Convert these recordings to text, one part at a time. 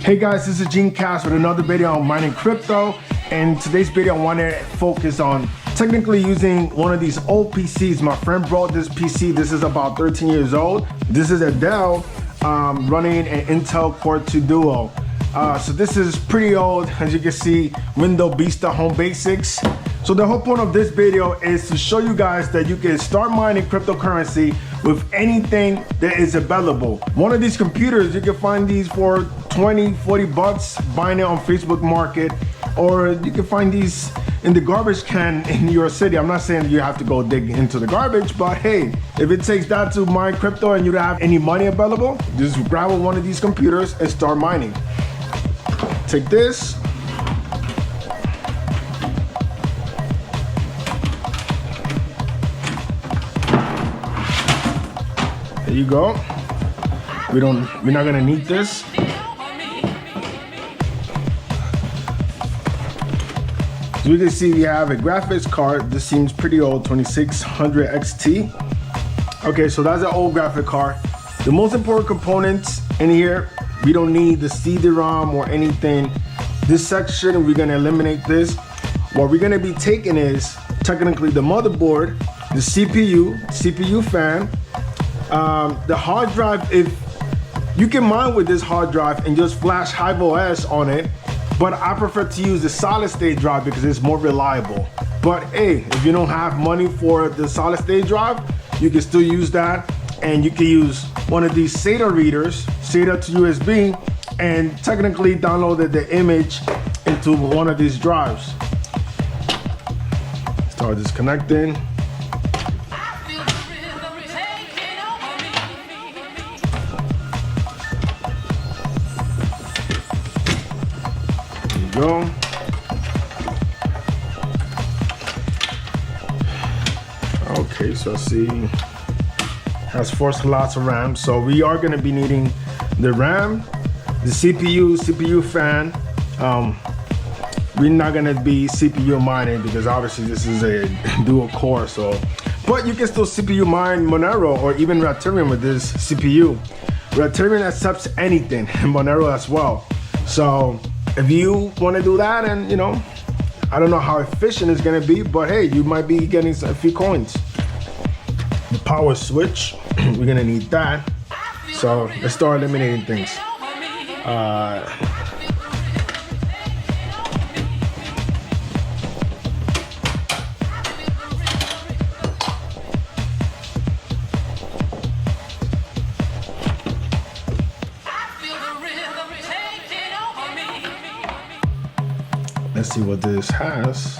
Hey guys, this is Gene Cass with another video on mining crypto. And today's video I want to focus on technically using one of these old PCs. My friend brought this PC. This is about 13 years old. This is a Dell running an Intel Core 2 Duo. So this is pretty old, as you can see, Windows Vista Home Basics. So the whole point of this video is to show you guys that you can start mining cryptocurrency with anything that is available. One of these computers, you can find these for 20, 40 bucks, buying it on Facebook Market, or you can find these in the garbage can in your city. I'm not saying you have to go dig into the garbage, but hey, if it takes that to mine crypto and you don't have any money available, just grab one of these computers and start mining. Take this. There you go. We're not gonna need this. As you can see, we have a graphics card. This seems pretty old, 2600 XT. Okay, so that's an old graphic card. The most important components in here, we don't need the CD-ROM or anything. This section, we're gonna eliminate this. What we're gonna be taking is technically the motherboard, the CPU fan, the hard drive. If you can mine with this hard drive and just flash HiveOS on it, but I prefer to use the solid state drive because it's more reliable. But hey, if you don't have money for the solid state drive, you can still use that, and you can use one of these SATA readers, SATA to USB, and technically download the image into one of these drives. Start disconnecting. Go. Okay, so I see has 4 slots of RAM. So we are going to be needing the RAM, the CPU fan. We're not going to be CPU mining because obviously this is a dual core. So, but you can still CPU mine Monero or even Ethereum with this CPU. Ethereum accepts anything, and Monero as well. So if you want to do that, and you know, I don't know how efficient it's going to be, but hey, you might be getting a few coins. The power switch, we're going to need that. So let's start eliminating things. Let's see what this has.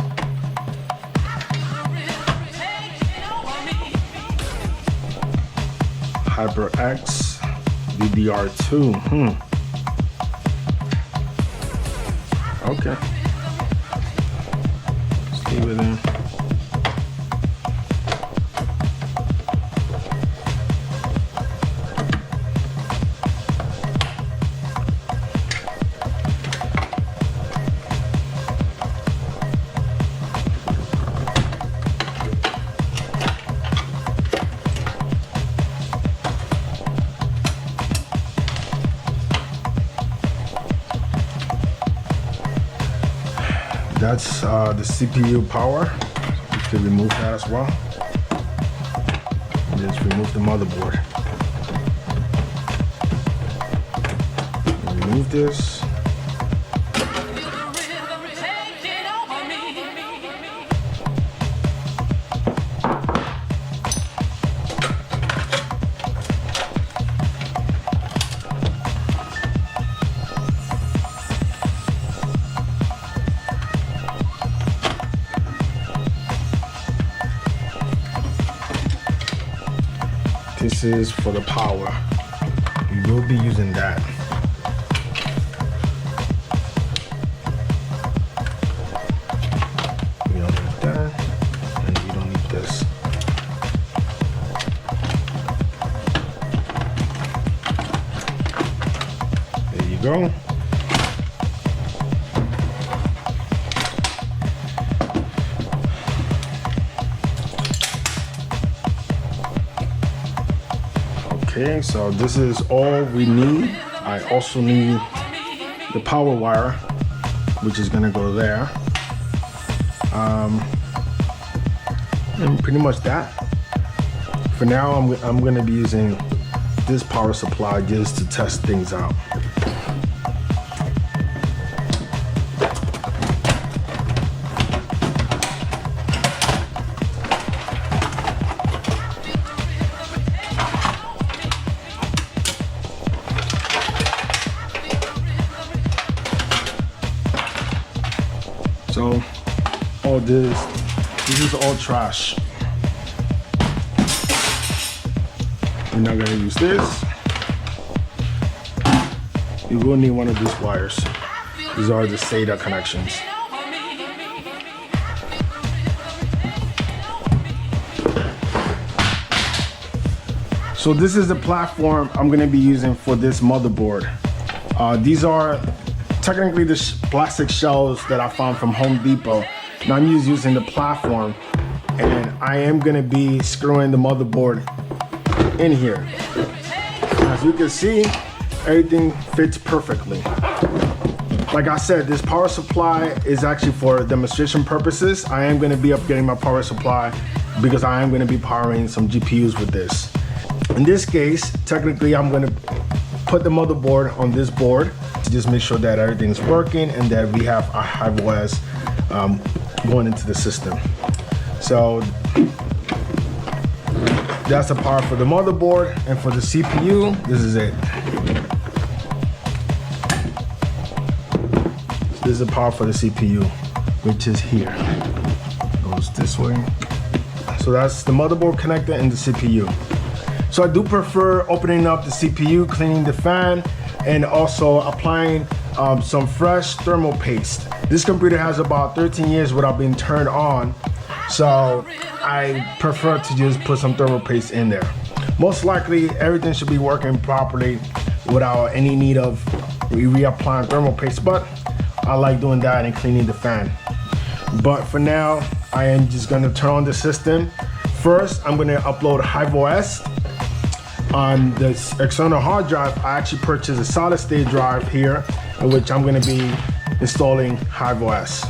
HyperX DDR2. Okay. Let's leave it in. That's the CPU power. You can remove that as well. And just remove the motherboard. Remove this. This is for the power. We will be using that. We don't need that, and we don't need this. There you go. Okay, so this is all we need. I also need the power wire, which is gonna go there. And pretty much that. For now, I'm gonna be using this power supply just to test things out. So all this is all trash. We're not gonna use this. You will need one of these wires. These are the SATA connections. So this is the platform I'm gonna be using for this motherboard. These are technically the plastic shells that I found from Home Depot. Now I'm just using the platform, and I am gonna be screwing the motherboard in here. As you can see, everything fits perfectly. Like I said, this power supply is actually for demonstration purposes. I am gonna be upgrading my power supply because I am gonna be powering some GPUs with this. In this case, technically I'm gonna put the motherboard on this board to just make sure that everything's working and that we have a HiveOS going into the system. So that's the power for the motherboard, and for the CPU, this is it. This is the power for the CPU, which is here. Goes this way. So that's the motherboard connector and the CPU. So I do prefer opening up the CPU, cleaning the fan, and also applying some fresh thermal paste. This computer has about 13 years without being turned on, so I prefer to just put some thermal paste in there. Most likely everything should be working properly without any need of reapplying thermal paste, but I like doing that and cleaning the fan. But for now, I am just gonna turn on the system. First, I'm gonna upload HiveOS. On this external hard drive, I actually purchased a solid state drive here, in which I'm gonna be installing HiveOS.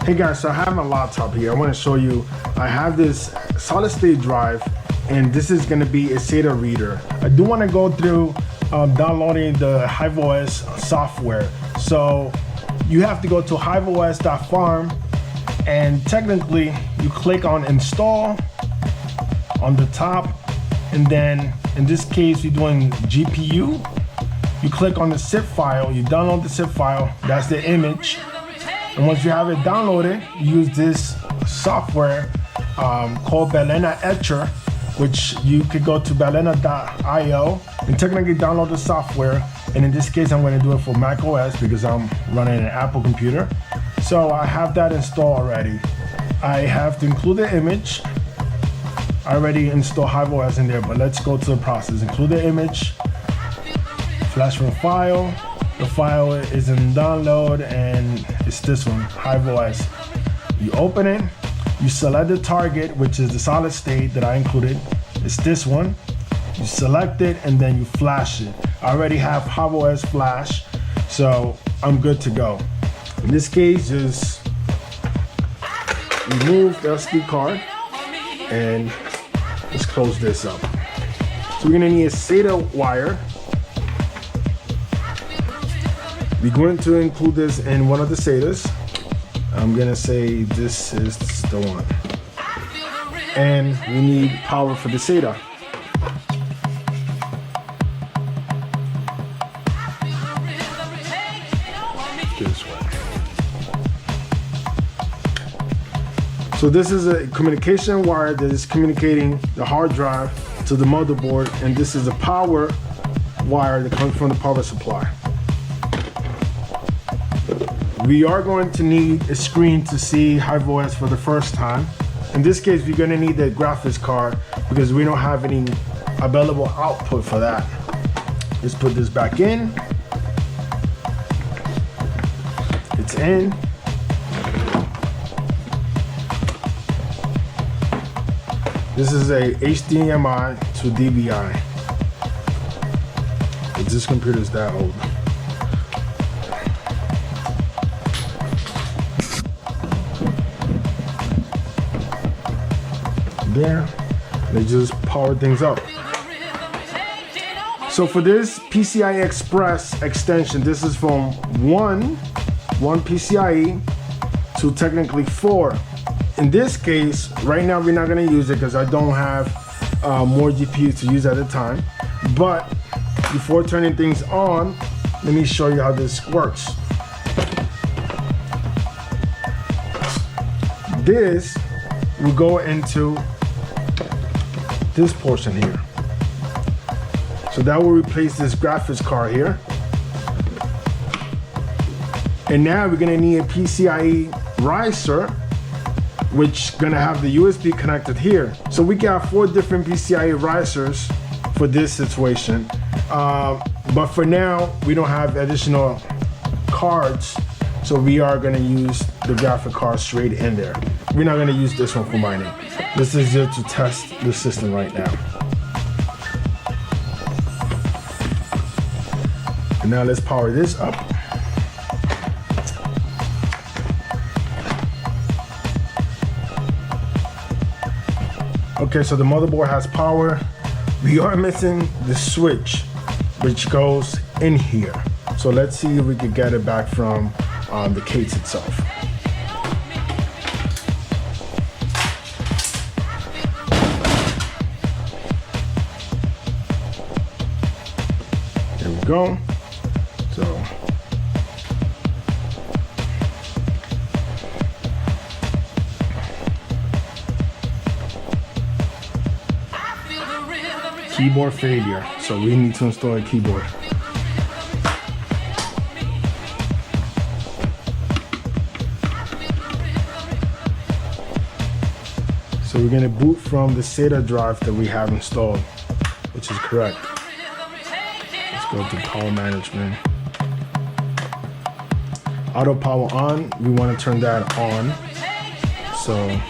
Hey guys, so I have my laptop here. I wanna show you, I have this solid state drive, and this is gonna be a SATA reader. I do wanna go through downloading the HiveOS software. So you have to go to hiveos.farm, and technically you click on install on the top, and then in this case you're doing GPU. You click on the zip file, you download the zip file, that's the image. And once you have it downloaded, you use this software called Balena Etcher, which you could go to balena.io and technically download the software. And in this case, I'm going to do it for Mac OS because I'm running an Apple computer. So I have that installed already. I have to include the image. I already installed HiveOS in there, but let's go to the process. Include the image, flash from file. The file is in download, and it's this one, HiveOS. You open it, you select the target, which is the solid state that I included. It's this one. You select it and then you flash it. I already have HiveOS flash, so I'm good to go. In this case, just remove the SD card and let's close this up. So we're gonna need a SATA wire. We're going to include this in one of the SATAs. I'm gonna say this is the one. And we need power for the SATA. This way. So this is a communication wire that is communicating the hard drive to the motherboard, and this is a power wire that comes from the power supply. We are going to need a screen to see HiveOS for the first time. In this case, we're gonna need the graphics card because we don't have any available output for that. Let's put this back in. It's in. This is a HDMI to DVI. This computer is that old. there. They just power things up. So for this PCI Express extension, this is from one PCIe to technically 4. In this case, right now we're not gonna use it because I don't have more GPUs to use at a time. But before turning things on, let me show you how this works. This will go into this portion here. So that will replace this graphics card here. And now we're gonna need a PCIe riser, which gonna have the USB connected here. So we got 4 different PCIe risers for this situation. But for now, we don't have additional cards, so we are gonna use the graphic card straight in there. We're not gonna use this one for mining. This is just to test the system right now. And now let's power this up. Okay, so the motherboard has power. We are missing the switch, which goes in here. So let's see if we can get it back from the case itself. There we go. So keyboard failure, so we need to install a keyboard. So we're gonna boot from the SATA drive that we have installed, which is correct. Let's go to power management. Auto power on, we wanna turn that on. So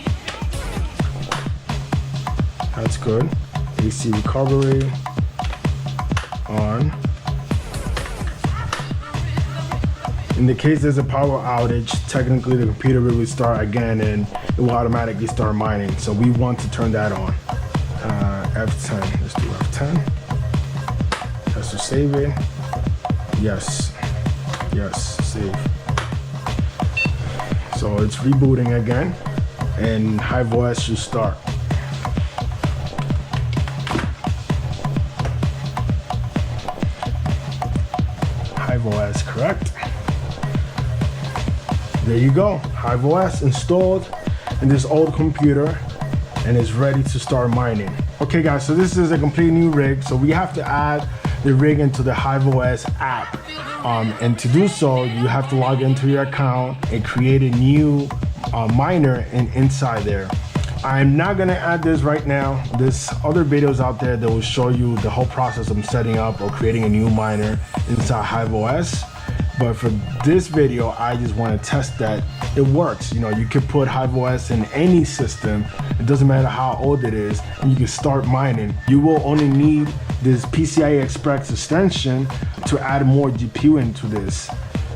that's good. AC recovery on. In the case there's a power outage, technically the computer will restart again and it will automatically start mining. So we want to turn that on. F10, let's do F10. That's to save it. Yes, yes, save. So it's rebooting again and HiveOS should start. HiveOS, correct. There you go, HiveOS installed in this old computer and it's ready to start mining. Okay guys, so this is a complete new rig, so we have to add the rig into the HiveOS app. And to do so, you have to log into your account and create a new miner inside there. I'm not gonna add this right now. There's other videos out there that will show you the whole process of setting up or creating a new miner inside HiveOS. But for this video, I just want to test that it works. You know, you could put HiveOS in any system. It doesn't matter how old it is, and you can start mining. You will only need this PCI Express extension to add more GPU into this.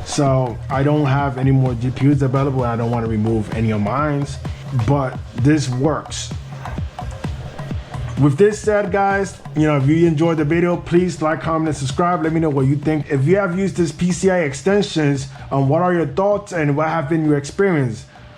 So I don't have any more GPUs available, and I don't want to remove any of mine, but this works. With this said, guys, you know, if you enjoyed the video, please like, comment, and subscribe. Let me know what you think. If you have used this PCI extensions, what are your thoughts and what have been your experience?